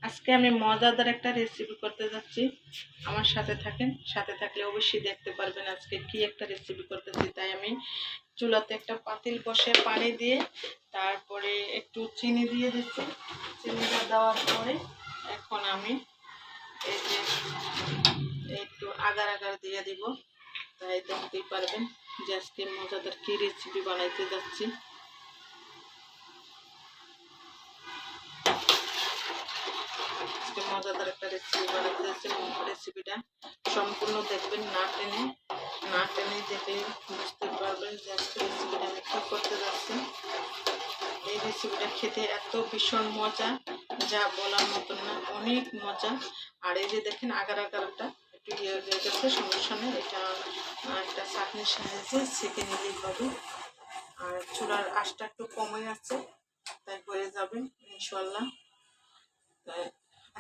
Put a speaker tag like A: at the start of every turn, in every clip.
A: আজকে আমি মজাদার একটা রেসিপি করতে যাচ্ছি। আমার সাথে থাকেন, সাথে থাকলে অবশ্যই দেখতে পারবেন আজকে কি একটা রেসিপি করতেছি। তাই আমি চুলাতে একটা পাতিল বসে পানি দিয়ে তারপরে একটু চিনি দিয়ে দিচ্ছি। চিনিটা দেওয়ার পরে এখন আমি এই যে একটু আগার আগার দিয়ে দিব। তাই দেখতেই পারবেন যে আজকে মজাদার কি রেসিপি বানাইতে যাচ্ছি। মজাদার একটা রেসিপি বানাতে যাচ্ছি। রেসিপিটা সম্পূর্ণ দেখবেন, না টেনে দেখে বুঝতে পারবেন যে আজকে রেসিপিটা আমি কী করতে যাচ্ছি। এই রেসিপিটা খেতে এত ভীষণ মজা, যা বলার মতন না, অনেক মজা। আর এই যে দেখেন আগার আগারটা একটু ইয়ে হয়ে গেছে, সমস্যা নেই, এটা একটা চাটনির সাহায্যে সেঁকে নিলেই হবে। আর চুলার আঁচটা একটু কমে আছে, তাই হয়ে যাবে ইনশাল্লাহ।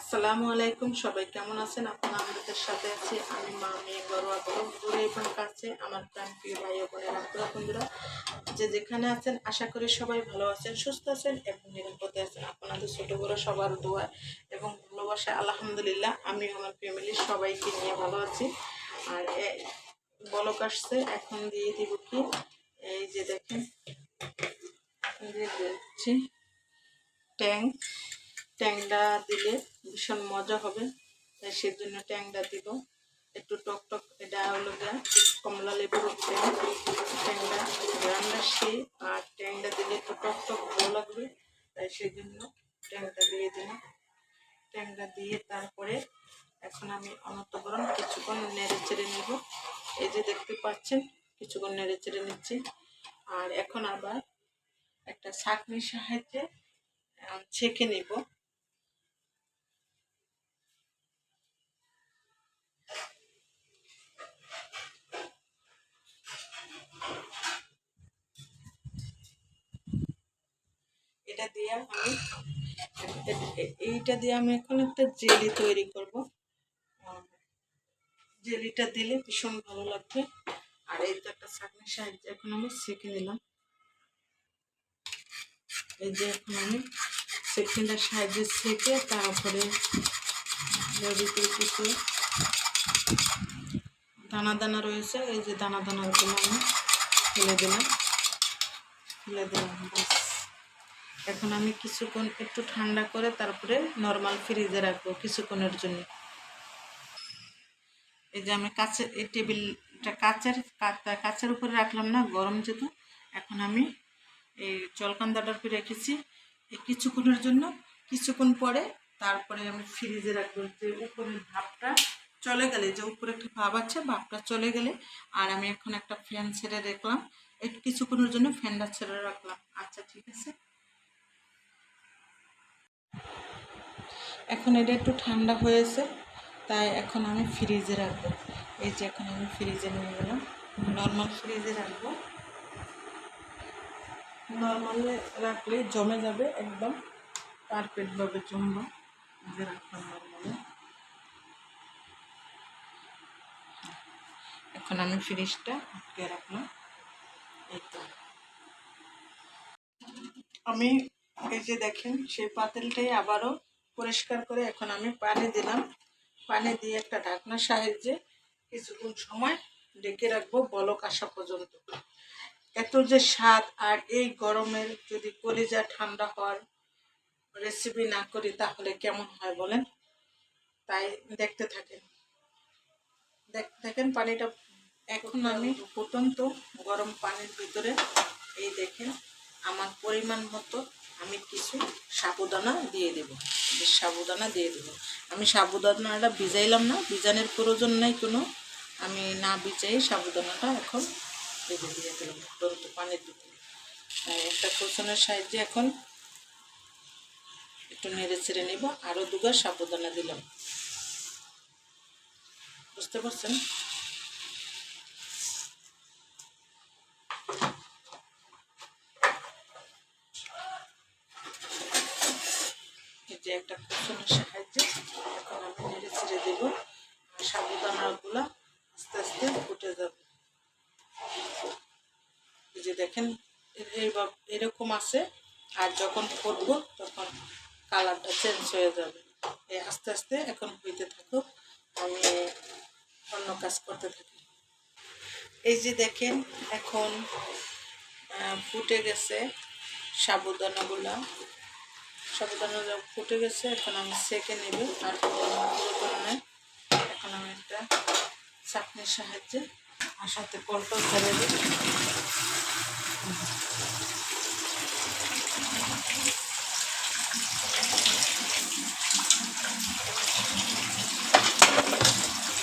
A: আসসালামু আলাইকুম, সবাই কেমন আছেন? আপনারা আমাদের সাথে আছি আমি, মা, মেয়ে, ঘরোয়া বড় দূরে এবং কাছে আমার প্রাণ প্রিয় ভাই ও বোনের আপনারা বন্ধুরা যে যেখানে আছেন, আশা করি সবাই ভালো আছেন, সুস্থ আছেন এবং নিরাপদে আছেন। আপনাদের ছোট বড় সবার দোয়া এবং ভালোবাসা আলহামদুলিল্লাহ আমি আমার ফ্যামিলির সবাইকে নিয়ে ভালো আছি। আর বলক আসছে, এখন দিয়ে দিব কি, এই যে দেখেন দিয়ে দিচ্ছি ট্যাংরা দিলে ভীষণ মজা হবে, তাই সেজন্য ট্যাংরা দিব। একটু টক টক, এটা হলো গিয়া কমলা লেবুর ট্যাংরা রান্না সেই, আর ট্যাংরা দিলে একটু টক টক ভালো লাগবে, তাই সেই জন্য ট্যাংরা দিয়ে দিলাম। ট্যাংরা দিয়ে তারপরে এখন আমি অনন্তকরণ কিছুক্ষণ নেড়ে চেড়ে নেব। এই যে দেখতে পাচ্ছেন কিছুক্ষণ নেড়ে চেড়ে নিচ্ছি। আর এখন আবার একটা ছাঁকনির সাহায্যে ছেঁকে নিব। এটা দিয়ে আমি এখন একটা জেলি তৈরি করব। জেলিটা দিলে ভীষণ ভালো লাগবে। আর এই তো একটা ছাঁকনির সাহায্যে এখন আমি ছেঁকে নিলাম। এই যে এখন আমি সেকেন্ডের সাহায্যে ছেঁকে তারপরে কিছু দানা দানা রয়েছে, এই যে দানা দানাগুলো আমি ফেলে দিলাম। বাস এখন আমি কিছুক্ষণ একটু ঠান্ডা করে তারপরে নর্মাল ফ্রিজে রাখবো কিছুক্ষণের জন্য। এই যে আমি কাচের এই টেবিলটা কাচের উপরে রাখলাম না, গরম যেহেতু। এখন আমি এই জলকান্দাটার উপরে রেখেছি এই কিছুক্ষণের জন্য। কিছুক্ষণ পরে তারপরে আমি ফ্রিজে রাখবো, যে উপরের ভাবটা চলে গেলে, যে উপরে একটা ভাব আছে, ভাবটা চলে গেলে। আর আমি এখন একটা ফ্যান ছেড়ে রাখলাম, একটু কিছুক্ষণের জন্য ফ্যানটা ছেড়ে রাখলাম। আচ্ছা ঠিক আছে, এখন এটা একটু ঠান্ডা হয়েছে, তাই এখন আমি ফ্রিজে রাখবো। এই যে এখন আমি ফ্রিজে নিয়ে গেলাম, নর্মাল ফ্রিজে রাখবো। নর্মালে রাখলে জমে যাবে, একদম পারফেক্টভাবে জমবে। যে রাখলাম নর্মালে, এখন আমি ফ্রিজটা আটকে রাখলাম। এই তো আমি এই যে দেখেন সেই পাতিলটাই আবারও পরিষ্কার করে এখন আমি পানি দিলাম। পানি দিয়ে একটা ঢাকনার সাহায্যে কিছুক্ষণ সময় ঢেকে রাখবো বলক আসা পর্যন্ত। এত যে স্বাদ, আর এই গরমের যদি কলিজা ঠান্ডা হওয়ার রেসিপি না করি তাহলে কেমন হয় বলেন? তাই দেখতে থাকেন, দেখেন পানিটা। এখন আমি ফুটন্ত গরম পানির ভিতরে এই দেখেন আমার পরিমাণ মতো আমি কিছু সাবুদানা দিয়ে দেব। সাবুদানা দিয়ে দেব, আমি সাবুদানাটা ভিজাইলাম না, ভিজানোর প্রয়োজন নেই কোনো, আমি না ভিজাই সাবুদানাটা এখন দিয়ে দিলাম ফুটন্ত পানির ভিতরে। একটা কোচনের সাহায্যে এখন একটু নেড়ে ছেড়ে নেব। আরও দুবার সাবুদানা দিলাম, বুঝতে পারছেন? এই যে একটা কোচনের সাহায্যে এখন আমি নেড়ে ছেড়ে দেবো। সাবুদানাগুলো আস্তে আস্তে ফুটে যাবে। এই যে দেখেন এরকম আছে, আর যখন ফুটবো তখন কালারটা চেঞ্জ হয়ে যাবে। আস্তে আস্তে এখন হইতে থাকুক, আমি অন্য কাজ করতে থাকি। এই যে দেখেন এখন ফুটে গেছে সাবুদানাগুলা, সাবুদানা ফুটে গেছে। এখন আমি সেকে নেব, আর পুরো এখন আমি একটা চাটনির সাহায্যে আর সাথে পল্প ছেড়ে দিই।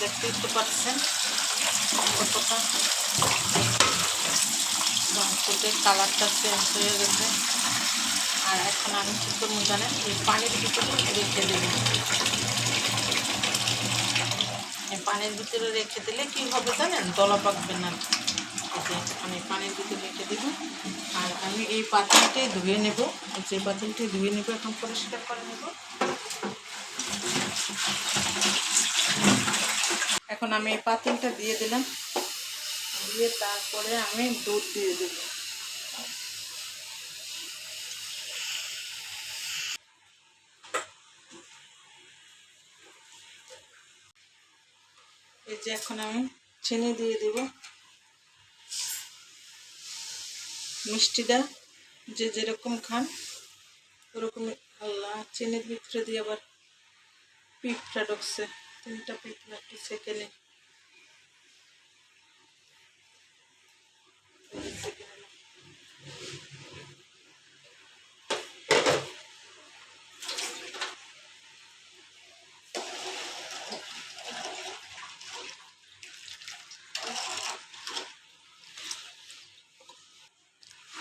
A: দেখতেই তো পাচ্ছেন কতটা ফুটে কালারটা চেঞ্জ হয়ে গেছে। আর এখন আমি কী করবো জানেন, এই পানির ভিতরে রেখে দেব। এই পানির ভিতরে রেখে দিলে কী হবে জানেন, দলা পাকবে না। আমি পানির ভিতরে রেখে দেব। আর আমি এই পাতিলটাই ধুয়ে নেব, যে পাতিলটি ধুয়ে নেব এখন পরিষ্কার করে নেব। এখন আমি এই পাতিলটা দিয়ে দিলাম, দিয়ে তারপরে আমি দুধ দিয়ে দেব। এই যে এখন আমি চিনি দিয়ে দেব। মিষ্টিটা যে যেরকম খান ওরকম। আল্লাহ, চিনির ভিতরে দিয়ে আবার পিঁপড়া ঢুকছে, 3টা পিঁপড়া একটু সেকে নিই।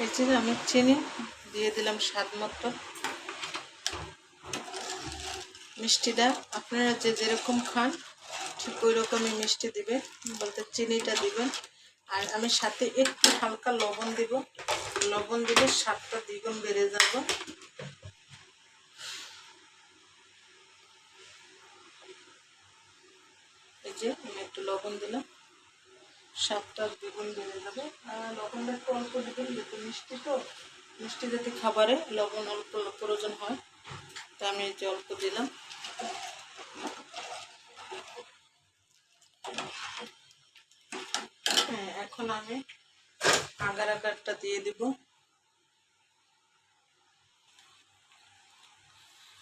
A: এই যে আমি চিনি দিয়ে দিলাম স্বাদ মতো। মিষ্টিটা আপনারা যে যেরকম খান ঠিক ওই রকমই মিষ্টি দিবেন, বলতে চিনিটা দিবেন। আর আমি সাথে একটু হালকা লবণ দিব, লবণ দিলে স্বাদটা দ্বিগুণ বেড়ে যাবে। এই যে আমি একটু লবণ দিলাম, স্বাদটা দ্বিগুণ বেড়ে যাবে। আর লবণটা একটু অল্প দিবেন, যেহেতু মিষ্টি তো, মিষ্টি যাতে খাবারে লবণ অল্প প্রয়োজন হয়, তা আমি এই যে অল্প দিলাম। হ্যাঁ, এখন আমি আগার আগারটা দিয়ে দিব।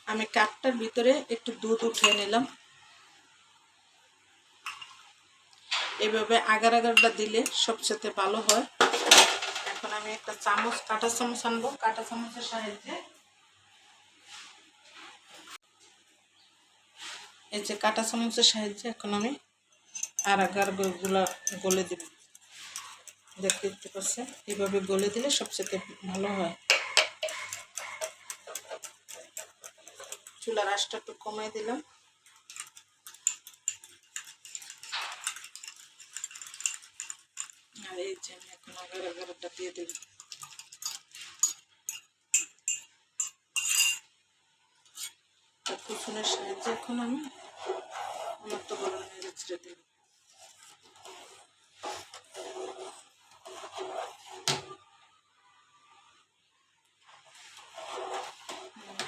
A: আমি কাপটার ভিতরে একটু দুধ উঠিয়ে নিলাম। এইভাবে আগার আগারটা দিলে সবচেয়ে ভালো হয়। এখন আমি একটা চামচ, কাঁটা চামচ আনবো, কাঁটা চামচের সাহায্যে এই যে কাঁটা চামচের সাহায্যে এখন আমি আর আগার গুলা গলে দিব। দেখতে পাচ্ছেন, এইভাবে গলে দিলে সবচেয়ে ভালো হয়। চুলার আঁচটা একটু কমাই দিলাম। আর এই যে আমি এখন আগার আগারটা দিয়ে দেব। কুসুনের সাহায্যে এখন আমি অনেক তো বড় নেড়ে ছেড়ে দেব।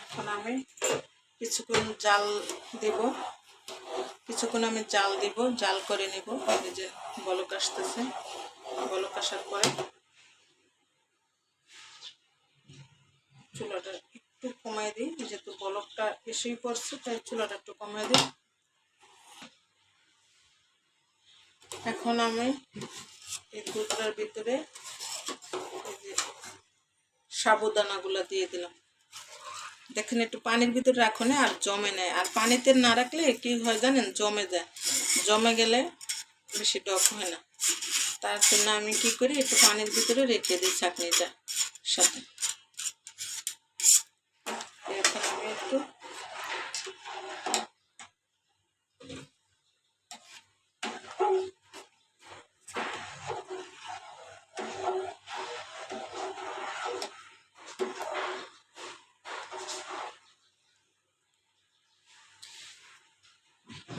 A: এখন আমি কিছুক্ষণ জাল দেব, কিছুক্ষণ আমি জাল দিব, জাল করে নেব। এই যে বলক আসতেছে, বলক আসার পরে চুলাটা একটু কমাই দিই, যেহেতু বলকটা এসেই পড়ছে তাই চুলাটা একটু কমাই দিই। এখন আমি এই দুধটার ভিতরে এই যে সাবুদানাগুলো দিয়ে দিলাম। দেখেন একটু পানির ভিতরে রাখো না, আর জমে নেয়। আর পানিতে না রাখলে কি হয় জানেন, জমে যায়। জমে গেলে বেশি টক হয় না। তার জন্য আমি কি করি, একটু পানির ভিতরে রেখে দিই চাটনিটা সাথে। এখন আমি একটু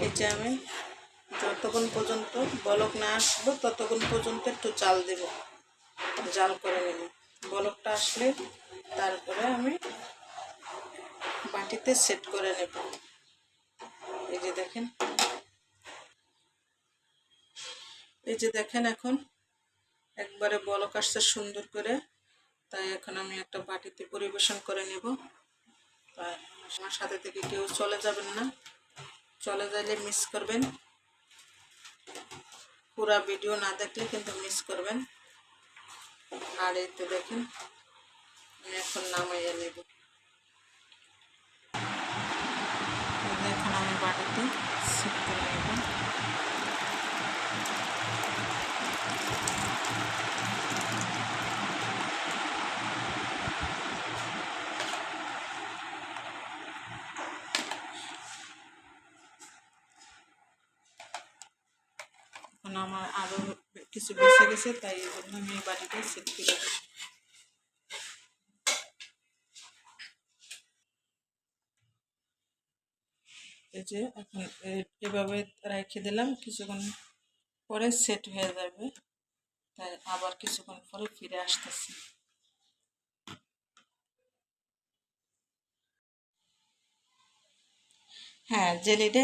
A: এই যে আমি যতক্ষণ পর্যন্ত বলক না আসবো ততক্ষণ পর্যন্ত একটু জাল দেব, জাল করে নেব। বলকটা আসলে তারপরে আমি বাটিতে সেট করে নেব। এই যে দেখেন, এই যে দেখেন এখন একবারে বলক আসছে সুন্দর করে। তাই এখন আমি একটা বাটিতে পরিবেশন করে নেব। তাই আমার সাথে থেকে কেউ চলে যাবেন না, চলে যাইলে মিস করবেন। পুরা ভিডিও না দেখলে কিন্তু মিস করবেন। আর এই তো দেখেন আমি এখন নামাইয়া নেব। এখন আমি বাটিতে সেট করে নেব। এখন আমার আরও কিছু বেঁচে গেছে, তাই এই জন্য আমি এই বাটিতে সেট করে দেব। এই যে এখন এভাবে রেখে দিলাম, কিছুক্ষণ পরে সেট হয়ে যাবে। তাই আবার কিছুক্ষণ পরে ফিরে আসতেছি। হ্যাঁ, জেলিটা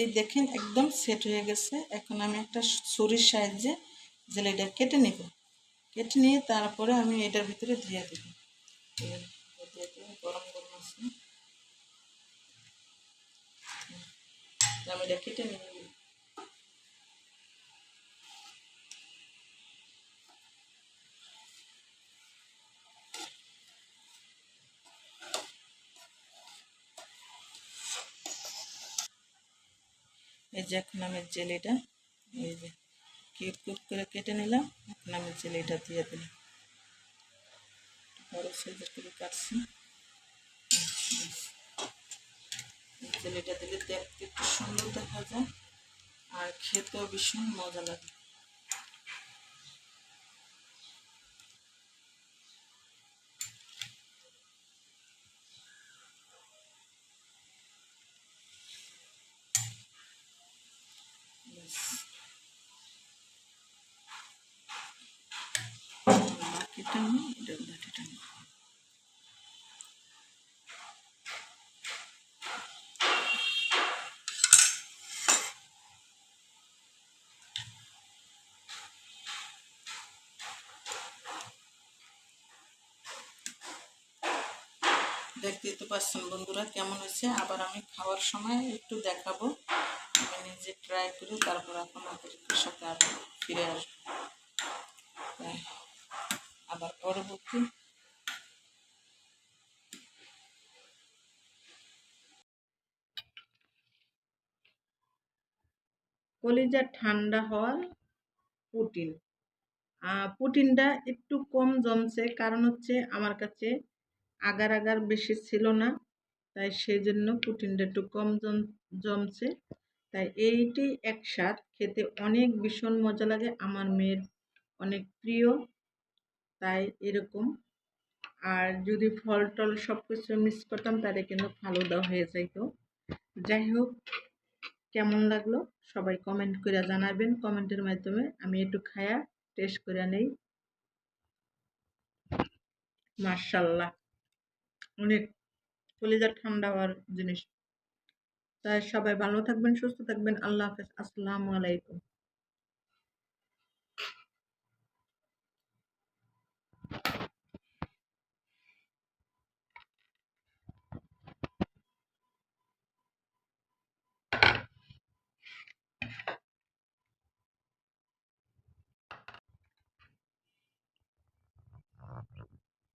A: এই দেখেন একদম সেট হয়ে গেছে। এখন আমি একটা ছুরির সাহায্যে জেলিটা কেটে নিব। কেটে নিয়ে তারপরে আমি এটার ভিতরে দিয়ে দেব। গরম গরম আছে, আমি এটা কেটে নিব। এই যে এখন আমি জেলিটা এই যে কিউব কিউব করে কেটে নিলাম। এখন আমি জেলিটা দিয়ে দিলাম, বড় সাইজের করে কাটছি। জেলিটা দিলে দেখতে একটু সুন্দর দেখা যায় আর খেতেও ভীষণ মজা লাগে। বাকিটা আমি এটার বাটিটা নিই। দেখতেই তো পাচ্ছেন বন্ধুরা কেমন হয়েছে। আবার আমি খাওয়ার সময় একটু দেখাবো, আমি নিজে ট্রাই করি, তারপর আপনাদের সাথে আবার ফিরে আসবো। আবার পরবর্তী কলিজা ঠান্ডা হওয়ার পুটিন। পুটিনটা একটু কম জমছে, কারণ হচ্ছে আমার কাছে আগার আগার বেশি ছিল না, তাই সেই জন্য পুটিনটা একটু কম জমছে। তাই এইটি একসাথ খেতে অনেক ভীষণ মজা লাগে, আমার মেয়ের অনেক প্রিয়, তাই এরকম। আর যদি ফল টল সব কিছু মিক্স করতাম তাহলে কিন্তু ফালুদা হয়ে যাইতো। যাই হোক, কেমন লাগলো সবাই কমেন্ট করে জানাবেন, কমেন্টের মাধ্যমে। আমি একটু খায়া টেস্ট করে নেই। মাশাআল্লাহ, অনেক কলিজা ঠান্ডা হওয়ার জিনিস। তাই সবাই ভালো থাকবেন, সুস্থ থাকবেন। আল্লাহ হাফেজ, আসসালামু আলাইকুম।